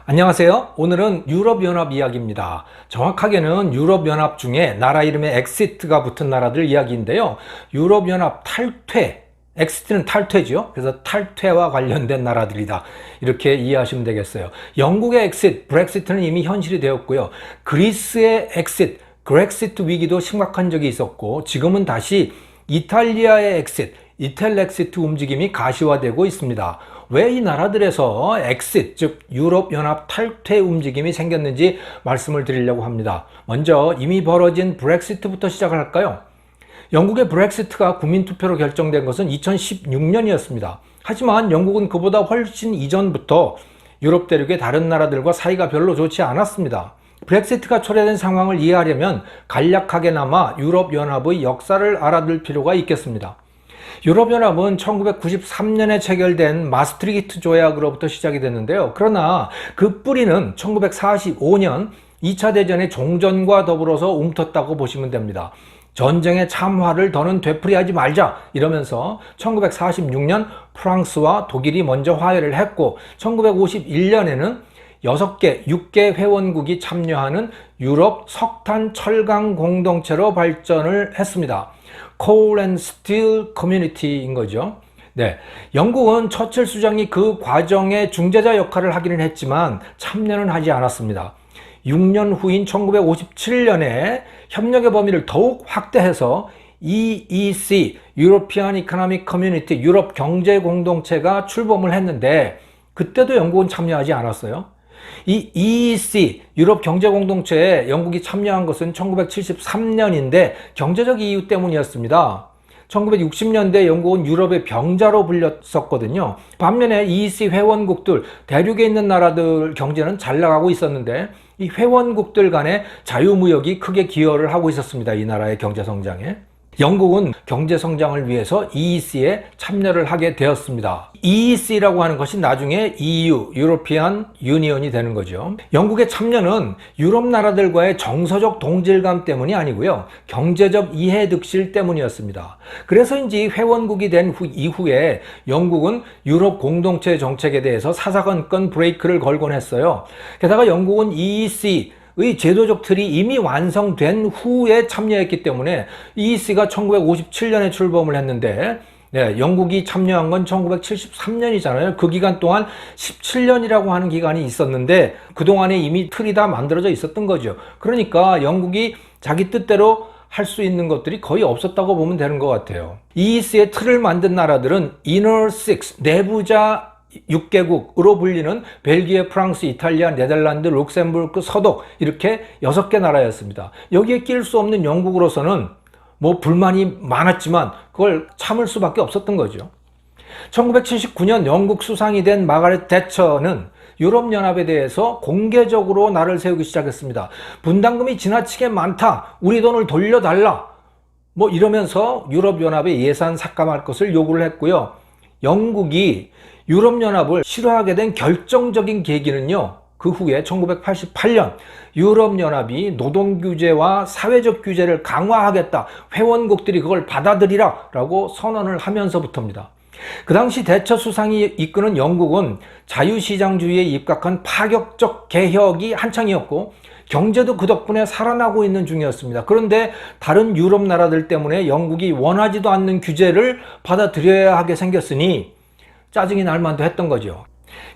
안녕하세요. 오늘은 유럽연합 이야기입니다. 정확하게는 유럽연합 중에 나라 이름에 엑시트가 붙은 나라들 이야기인데요. 유럽연합 탈퇴, 엑시트는 탈퇴죠. 그래서 탈퇴와 관련된 나라들이다. 이렇게 이해하시면 되겠어요. 영국의 엑시트, 브렉시트는 이미 현실이 되었고요. 그리스의 엑시트, 그렉시트 위기도 심각한 적이 있었고, 지금은 다시 이탈리아의 엑시트, 이텔렉시트 움직임이 가시화되고 있습니다. 왜 이 나라들에서 엑시트, 즉 유럽연합 탈퇴 움직임이 생겼는지 말씀을 드리려고 합니다. 먼저 이미 벌어진 브렉시트부터 시작을 할까요? 영국의 브렉시트가 국민투표로 결정된 것은 2016년이었습니다. 하지만 영국은 그보다 훨씬 이전부터 유럽 대륙의 다른 나라들과 사이가 별로 좋지 않았습니다. 브렉시트가 초래된 상황을 이해하려면 간략하게나마 유럽연합의 역사를 알아둘 필요가 있겠습니다. 유럽연합은 1993년에 체결된 마스트리히트 조약으로부터 시작이 됐는데요. 그러나 그 뿌리는 1945년 2차 대전의 종전과 더불어서 움텄다고 보시면 됩니다. 전쟁의 참화를 더는 되풀이하지 말자 이러면서 1946년 프랑스와 독일이 먼저 화해를 했고, 1951년에는 6개 회원국이 참여하는 유럽 석탄 철강 공동체로 발전을 했습니다. Coal and Steel Community인 거죠. 네, 영국은 처칠 수장이 그 과정의 중재자 역할을 하기는 했지만 참여는 하지 않았습니다. 6년 후인 1957년에 협력의 범위를 더욱 확대해서 EEC, European Economic Community, 유럽 경제 공동체가 출범을 했는데 그때도 영국은 참여하지 않았어요. 이 EEC, 유럽 경제 공동체에 영국이 참여한 것은 1973년인데 경제적 이유 때문이었습니다. 1960년대 영국은 유럽의 병자로 불렸었거든요. 반면에 EEC 회원국들, 대륙에 있는 나라들 경제는 잘 나가고 있었는데 이 회원국들 간의 자유무역이 크게 기여를 하고 있었습니다. 이 나라의 경제 성장에. 영국은 경제 성장을 위해서 EEC에 참여를 하게 되었습니다. EEC라고 하는 것이 나중에 EU, European Union이 되는 거죠. 영국의 참여는 유럽 나라들과의 정서적 동질감 때문이 아니고요. 경제적 이해득실 때문이었습니다. 그래서인지 회원국이 된 이후에 영국은 유럽 공동체 정책에 대해서 사사건건 브레이크를 걸곤 했어요. 게다가 영국은 EEC 의 제도적 틀이 이미 완성된 후에 참여했기 때문에 EEC가 1957년에 출범을 했는데, 네, 영국이 참여한 건 1973년이잖아요. 그 기간 동안 17년이라고 하는 기간이 있었는데 그동안에 이미 틀이 다 만들어져 있었던 거죠. 그러니까 영국이 자기 뜻대로 할 수 있는 것들이 거의 없었다고 보면 되는 것 같아요. EEC의 틀을 만든 나라들은 Inner Six, 내부자 6개국으로 불리는 벨기에, 프랑스, 이탈리아, 네덜란드, 룩셈부르크, 서독, 이렇게 6개 나라였습니다. 여기에 낄 수 없는 영국으로서는 뭐 불만이 많았지만 그걸 참을 수밖에 없었던 거죠. 1979년 영국 수상이 된 마가렛 대처는 유럽연합에 대해서 공개적으로 날을 세우기 시작했습니다. 분담금이 지나치게 많다, 우리 돈을 돌려달라, 뭐 이러면서 유럽연합에 예산 삭감할 것을 요구를 했고요. 영국이 유럽연합을 싫어하게 된 결정적인 계기는요, 그 후에 1988년 유럽연합이 노동규제와 사회적 규제를 강화하겠다, 회원국들이 그걸 받아들이라 라고 선언을 하면서부터입니다. 그 당시 대처 수상이 이끄는 영국은 자유시장주의에 입각한 파격적 개혁이 한창이었고 경제도 그 덕분에 살아나고 있는 중이었습니다. 그런데 다른 유럽 나라들 때문에 영국이 원하지도 않는 규제를 받아들여야 하게 생겼으니 짜증이 날 만도 했던 거죠.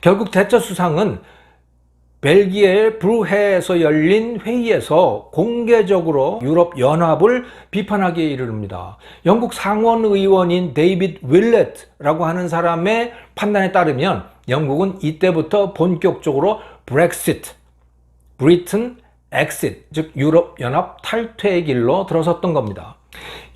결국 대처 수상은 벨기에의 브루헤에서 열린 회의에서 공개적으로 유럽연합을 비판하기에 이르릅니다. 영국 상원의원인 데이비드 윌렛라고 하는 사람의 판단에 따르면 영국은 이때부터 본격적으로 브렉시트, 브리튼 엑시트, 즉 유럽연합 탈퇴의 길로 들어섰던 겁니다.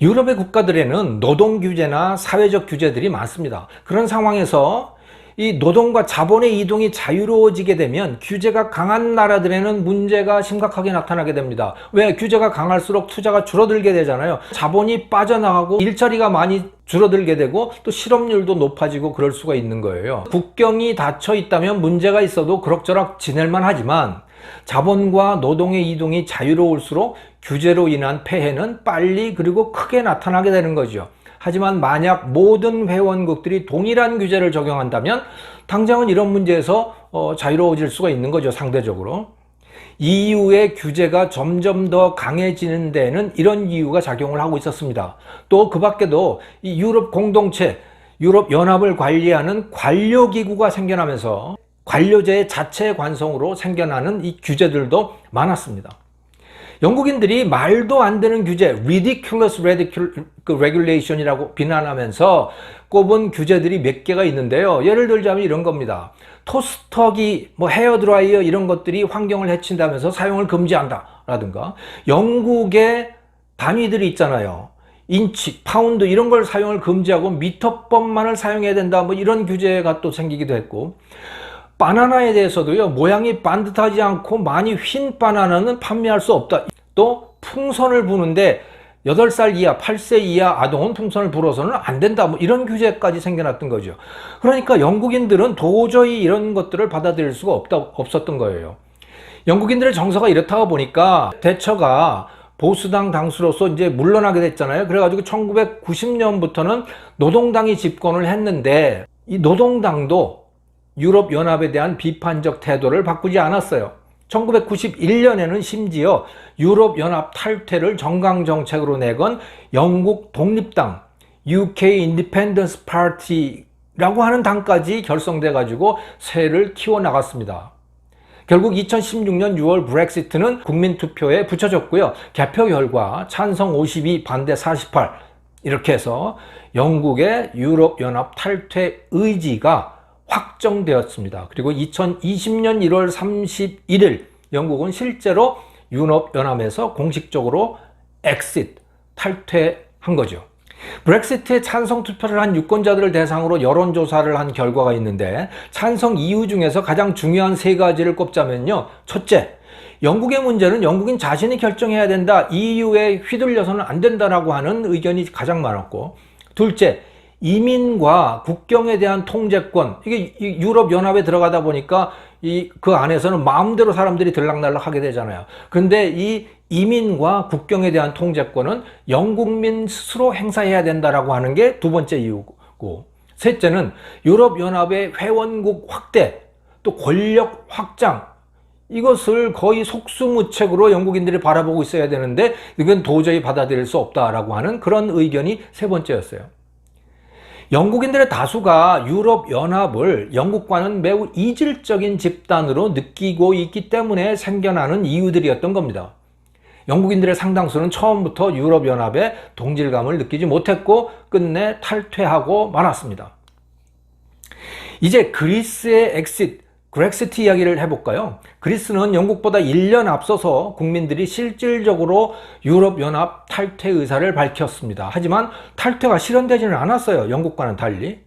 유럽의 국가들에는 노동 규제나 사회적 규제들이 많습니다. 그런 상황에서 이 노동과 자본의 이동이 자유로워지게 되면 규제가 강한 나라들에는 문제가 심각하게 나타나게 됩니다. 왜? 규제가 강할수록 투자가 줄어들게 되잖아요. 자본이 빠져나가고 일자리가 많이 줄어들게 되고 또 실업률도 높아지고 그럴 수가 있는 거예요. 국경이 닫혀 있다면 문제가 있어도 그럭저럭 지낼만 하지만 자본과 노동의 이동이 자유로울수록 규제로 인한 폐해는 빨리 그리고 크게 나타나게 되는 거죠. 하지만 만약 모든 회원국들이 동일한 규제를 적용한다면 당장은 이런 문제에서 자유로워질 수가 있는 거죠, 상대적으로. EU의 규제가 점점 더 강해지는 데는 이런 이유가 작용을 하고 있었습니다. 또 그 밖에도 이 유럽 공동체, 유럽 연합을 관리하는 관료기구가 생겨나면서 관료제의 자체 관성으로 생겨나는 이 규제들도 많았습니다. 영국인들이 말도 안 되는 규제, ridiculous regulation이라고 비난하면서 꼽은 규제들이 몇 개가 있는데요. 예를 들자면 이런 겁니다. 토스터기, 헤어드라이어 이런 것들이 환경을 해친다면서 사용을 금지한다 라든가, 영국의 단위들이 있잖아요. 인치, 파운드 이런 걸 사용을 금지하고 미터법만을 사용해야 된다, 이런 규제가 또 생기기도 했고, 바나나에 대해서도요, 모양이 반듯하지 않고 많이 휜 바나나는 판매할 수 없다. 또 풍선을 부는데 8살 이하, 8세 이하 아동은 풍선을 불어서는 안 된다, 이런 규제까지 생겨났던 거죠. 그러니까 영국인들은 도저히 이런 것들을 받아들일 수가 없었던 거예요. 영국인들의 정서가 이렇다고 보니까 대처가 보수당 당수로서 이제 물러나게 됐잖아요. 그래가지고 1990년부터는 노동당이 집권을 했는데, 이 노동당도 유럽연합에 대한 비판적 태도를 바꾸지 않았어요. 1991년에는 심지어 유럽연합 탈퇴를 정강정책으로 내건 영국 독립당 UK Independence Party라고 하는 당까지 결성돼 가지고 세를 키워나갔습니다. 결국 2016년 6월 브렉시트는 국민투표에 붙여졌고요. 개표 결과 찬성 52, 반대 48 이렇게 해서 영국의 유럽연합 탈퇴 의지가 확정되었습니다. 그리고 2020년 1월 31일 영국은 실제로 유럽연합에서 공식적으로 엑싯, 탈퇴한 거죠. 브렉시트에 찬성 투표를 한 유권자들을 대상으로 여론조사를 한 결과가 있는데, 찬성 이유 중에서 가장 중요한 3가지를 꼽자면요. 첫째, 영국의 문제는 영국인 자신이 결정해야 된다, EU에 휘둘려서는 안 된다라고 하는 의견이 가장 많았고, 둘째, 이민과 국경에 대한 통제권, 이게 유럽연합에 들어가다 보니까 그 안에서는 마음대로 사람들이 들락날락 하게 되잖아요. 그런데 이 이민과 국경에 대한 통제권은 영국민 스스로 행사해야 된다라고 하는 게 두 번째 이유고, 셋째는 유럽연합의 회원국 확대, 또 권력 확장, 이것을 거의 속수무책으로 영국인들이 바라보고 있어야 되는데 이건 도저히 받아들일 수 없다라고 하는 그런 의견이 세 번째였어요. 영국인들의 다수가 유럽연합을 영국과는 매우 이질적인 집단으로 느끼고 있기 때문에 생겨나는 이유들이었던 겁니다. 영국인들의 상당수는 처음부터 유럽연합에 동질감을 느끼지 못했고 끝내 탈퇴하고 말았습니다. 이제 그리스의 그렉시트 이야기를 해볼까요? 그리스는 영국보다 1년 앞서서 국민들이 실질적으로 유럽연합 탈퇴 의사를 밝혔습니다. 하지만 탈퇴가 실현되지는 않았어요. 영국과는 달리.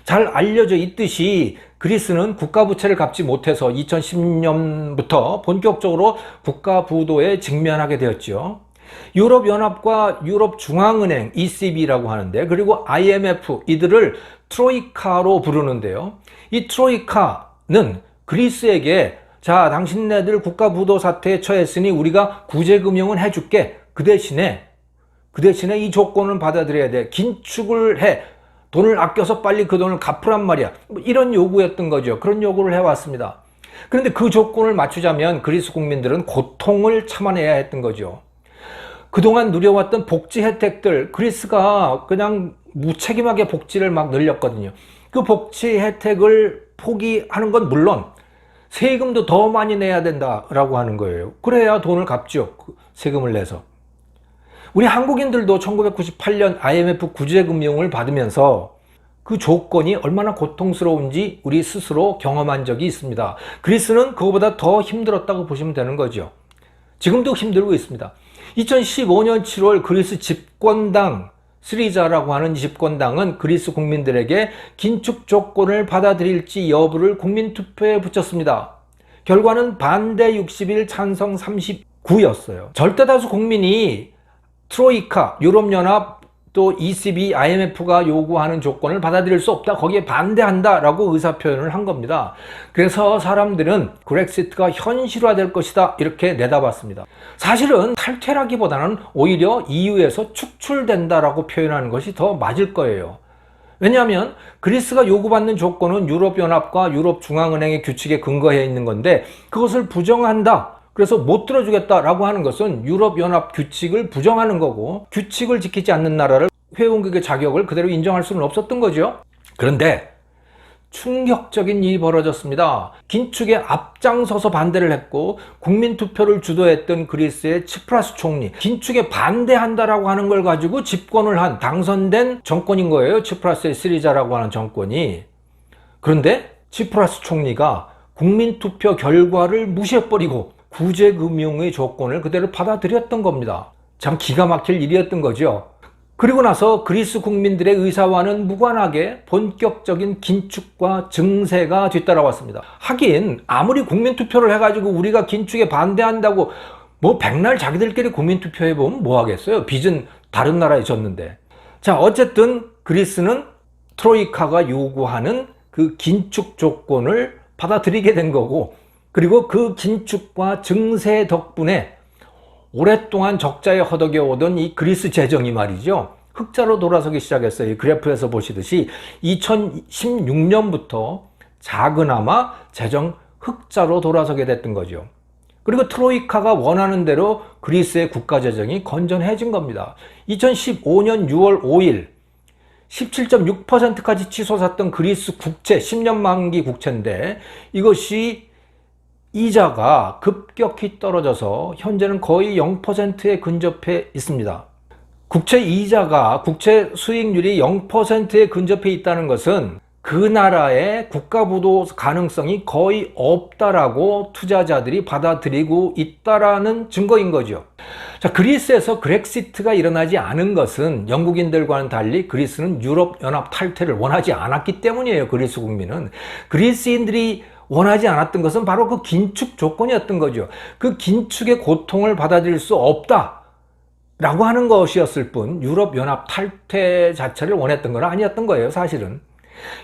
잘 알려져 있듯이 그리스는 국가부채를 갚지 못해서 2010년부터 본격적으로 국가부도에 직면하게 되었죠. 유럽연합과 유럽중앙은행 ECB라고 하는데, 그리고 IMF, 이들을 트로이카로 부르는데요. 이 트로이카는 그리스에게 자, 당신네들 국가부도 사태에 처했으니 우리가 구제금융은 해줄게. 그 대신에 이 조건을 받아들여야 돼. 긴축을 해. 돈을 아껴서 빨리 그 돈을 갚으란 말이야. 이런 요구였던 거죠. 그런 요구를 해왔습니다. 그런데 그 조건을 맞추자면 그리스 국민들은 고통을 참아내야 했던 거죠. 그동안 누려왔던 복지 혜택들, 그리스가 그냥 무책임하게 복지를 막 늘렸거든요. 그 복지 혜택을 포기하는 건 물론 세금도 더 많이 내야 된다라고 하는 거예요. 그래야 돈을 갚죠. 세금을 내서. 우리 한국인들도 1998년 IMF 구제금융을 받으면서 그 조건이 얼마나 고통스러운지 우리 스스로 경험한 적이 있습니다. 그리스는 그거보다 더 힘들었다고 보시면 되는 거죠. 지금도 힘들고 있습니다. 2015년 7월 그리스 집권당 스리자라고 하는 집권당은 그리스 국민들에게 긴축 조건을 받아들일지 여부를 국민투표에 붙였습니다. 결과는 반대 61, 찬성 39였어요. 절대다수 국민이 트로이카, 유럽연합, 또 ECB, IMF가 요구하는 조건을 받아들일 수 없다, 거기에 반대한다라고 의사표현을 한 겁니다. 그래서 사람들은 그렉시트가 현실화될 것이다 이렇게 내다봤습니다. 사실은 탈퇴라기보다는 오히려 EU에서 축출된다라고 표현하는 것이 더 맞을 거예요. 왜냐하면 그리스가 요구받는 조건은 유럽연합과 유럽중앙은행의 규칙에 근거해 있는 건데 그것을 부정한다. 그래서 못 들어주겠다라고 하는 것은 유럽연합 규칙을 부정하는 거고 규칙을 지키지 않는 나라를 회원국의 자격을 그대로 인정할 수는 없었던 거죠. 그런데 충격적인 일이 벌어졌습니다. 긴축에 앞장서서 반대를 했고 국민투표를 주도했던 그리스의 치프라스 총리, 긴축에 반대한다라고 하는 걸 가지고 집권을 한 당선된 정권인 거예요. 치프라스의 시리자라고 하는 정권이. 그런데 치프라스 총리가 국민투표 결과를 무시해버리고 구제금융의 조건을 그대로 받아들였던 겁니다. 참 기가 막힐 일이었던 거죠. 그리고 나서 그리스 국민들의 의사와는 무관하게 본격적인 긴축과 증세가 뒤따라왔습니다. 하긴 아무리 국민투표를 해가지고 우리가 긴축에 반대한다고 뭐 백날 자기들끼리 국민투표해보면 뭐 하겠어요? 빚은 다른 나라에 졌는데. 자, 어쨌든 그리스는 트로이카가 요구하는 그 긴축 조건을 받아들이게 된 거고, 그리고 그 긴축과 증세 덕분에 오랫동안 적자에 허덕여오던 이 그리스 재정이 말이죠, 흑자로 돌아서기 시작했어요. 이 그래프에서 보시듯이 2016년부터 작은아마 재정 흑자로 돌아서게 됐던 거죠. 그리고 트로이카가 원하는 대로 그리스의 국가재정이 건전해진 겁니다. 2015년 6월 5일 17.6%까지 치솟았던 그리스 국채, 10년 만기 국채인데 이것이 이자가 급격히 떨어져서 현재는 거의 0%에 근접해 있습니다. 국채 이자가, 국채 수익률이 0%에 근접해 있다는 것은 그 나라의 국가부도 가능성이 거의 없다라고 투자자들이 받아들이고 있다라는 증거인 거죠. 자, 그리스에서 그렉시트가 일어나지 않은 것은 영국인들과는 달리 그리스는 유럽연합 탈퇴를 원하지 않았기 때문이에요. 그리스 국민은. 그리스인들이 원하지 않았던 것은 바로 그 긴축 조건이었던 거죠. 그 긴축의 고통을 받아들일 수 없다 라고 하는 것이었을 뿐 유럽연합 탈퇴 자체를 원했던 건 아니었던 거예요. 사실은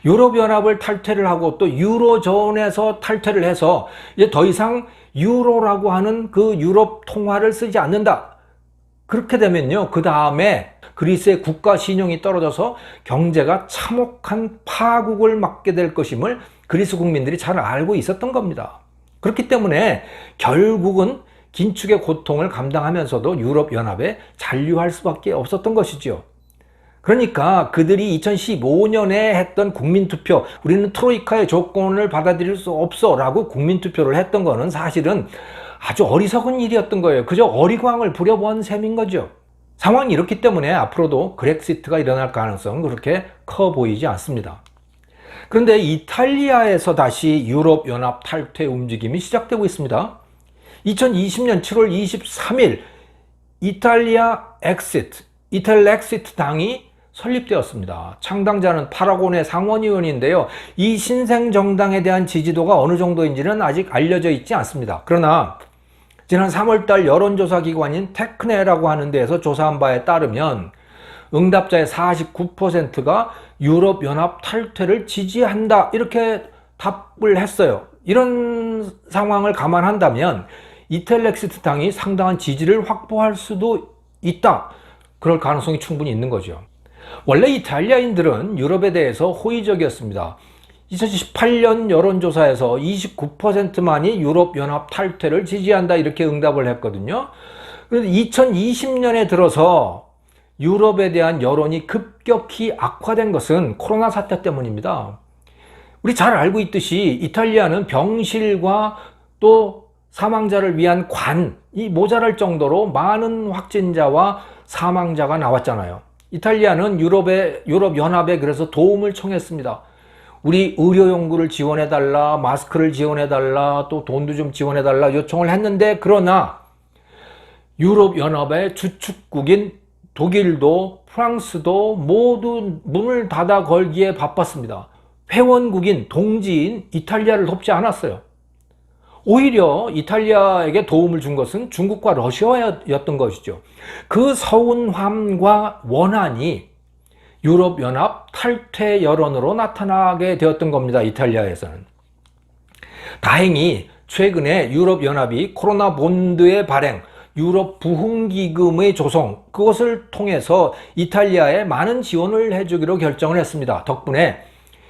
유럽연합을 탈퇴를 하고 또 유로존에서 탈퇴를 해서 이제 더 이상 유로라고 하는 그 유럽 통화를 쓰지 않는다. 그렇게 되면요, 그 다음에 그리스의 국가 신용이 떨어져서 경제가 참혹한 파국을 맞게 될 것임을 그리스 국민들이 잘 알고 있었던 겁니다. 그렇기 때문에 결국은 긴축의 고통을 감당하면서도 유럽연합에 잔류할 수밖에 없었던 것이죠. 그러니까 그들이 2015년에 했던 국민투표, 우리는 트로이카의 조건을 받아들일 수 없어 라고 국민투표를 했던 거는 사실은 아주 어리석은 일이었던 거예요. 그저 어리광을 부려본 셈인 거죠. 상황이 이렇기 때문에 앞으로도 그렉시트가 일어날 가능성은 그렇게 커 보이지 않습니다. 그런데 이탈리아에서 다시 유럽연합 탈퇴 움직임이 시작되고 있습니다. 2020년 7월 23일 이탈리아 엑시트, 이탈렉시트 당이 설립되었습니다. 창당자는 파라곤의 상원의원인데요. 이 신생정당에 대한 지지도가 어느 정도인지는 아직 알려져 있지 않습니다. 그러나 지난 3월달 여론조사 기관인 테크네라고 하는 데에서 조사한 바에 따르면 응답자의 49%가 유럽연합 탈퇴를 지지한다 이렇게 답을 했어요. 이런 상황을 감안한다면 이탈렉시트 당이 상당한 지지를 확보할 수도 있다. 그럴 가능성이 충분히 있는 거죠. 원래 이탈리아인들은 유럽에 대해서 호의적이었습니다. 2018년 여론조사에서 29%만이 유럽연합 탈퇴를 지지한다 이렇게 응답을 했거든요. 그래서 2020년에 들어서 유럽에 대한 여론이 급격히 악화된 것은 코로나 사태 때문입니다. 우리 잘 알고 있듯이 이탈리아는 병실과 또 사망자를 위한 관이 모자랄 정도로 많은 확진자와 사망자가 나왔잖아요. 이탈리아는 유럽연합에 그래서 도움을 청했습니다. 우리 의료 연구를 지원해달라, 마스크를 지원해달라, 또 돈도 좀 지원해달라 요청을 했는데, 그러나 유럽연합의 주축국인 독일도 프랑스도 모두 문을 닫아 걸기에 바빴습니다. 회원국인 동지인 이탈리아를 돕지 않았어요. 오히려 이탈리아에게 도움을 준 것은 중국과 러시아였던 것이죠. 그 서운함과 원한이 유럽연합 탈퇴 여론으로 나타나게 되었던 겁니다. 이탈리아에서는. 다행히 최근에 유럽연합이 코로나 본드의 발행, 유럽 부흥기금의 조성, 그것을 통해서 이탈리아에 많은 지원을 해주기로 결정을 했습니다. 덕분에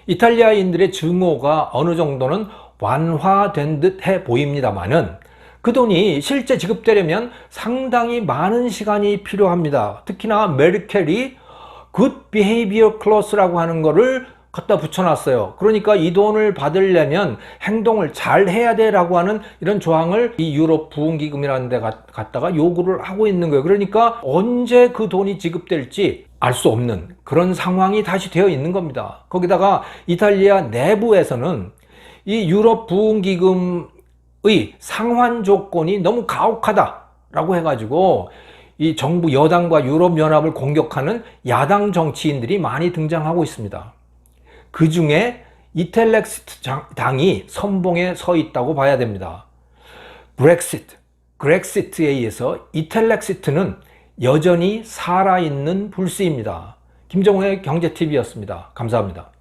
이탈리아인들의 증오가 어느 정도는 완화된 듯 해 보입니다만은 그 돈이 실제 지급되려면 상당히 많은 시간이 필요합니다. 특히나 메르켈이 Good Behavior Clause라고 하는 거를 갖다 붙여놨어요. 그러니까 이 돈을 받으려면 행동을 잘 해야 돼라고 하는 이런 조항을 이 유럽 부흥기금이라는 데 갖다가 요구를 하고 있는 거예요. 그러니까 언제 그 돈이 지급될지 알 수 없는 그런 상황이 다시 되어 있는 겁니다. 거기다가 이탈리아 내부에서는 이 유럽 부흥기금의 상환 조건이 너무 가혹하다라고 해가지고 이 정부 여당과 유럽연합을 공격하는 야당 정치인들이 많이 등장하고 있습니다. 그 중에 이텔렉시트 당이 선봉에 서 있다고 봐야 됩니다. 그렉시트에 의해서 이텔렉시트는 여전히 살아있는 불씨입니다. 김정우의 경제TV였습니다. 감사합니다.